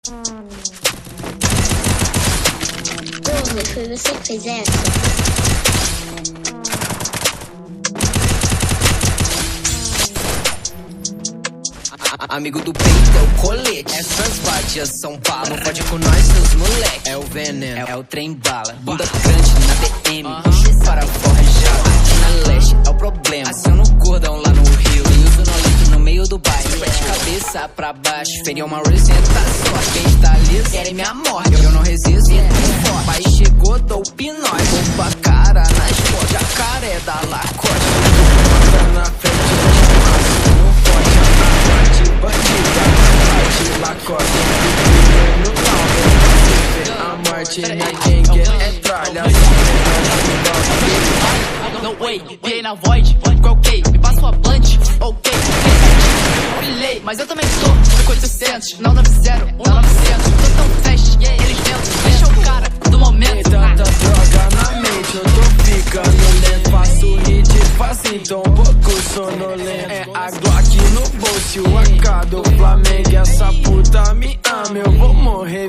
Porra, foi você que fez essa? Amigo do peito é o colete. Essas vadias São Paulo, pode com nós, seus moleque. É o veneno, é o trem bala. Bunda grande na DM, para forrejada. Aqui na leste é o problema. Aciona o cordão lá no Rio. E uso no no meio do bairro. Pé de cabeça pra baixo. Feria uma representação. Quem está liso querem minha morte. Eu não resisto, forte. Pai chegou, dou pinóis. Vou pra cara nas costas. Jacaré da Lacoste. Na frente, não pode andar. Bandida, Lacoste. No laudo, a morte na gangue é tralha. No way, piei na void, ok, me passa uma blunt, ok, brilhei, mas eu também sou 800, não 90, não 900, tô tão fast, eles tentam, deixa o cara do momento. Tanta droga na mente, eu tô ficando lento. Faço hit, faço então um pouco sonolento. É a Glock no bolso, o AK do Flamengo. Essa puta me ama, eu vou morrer.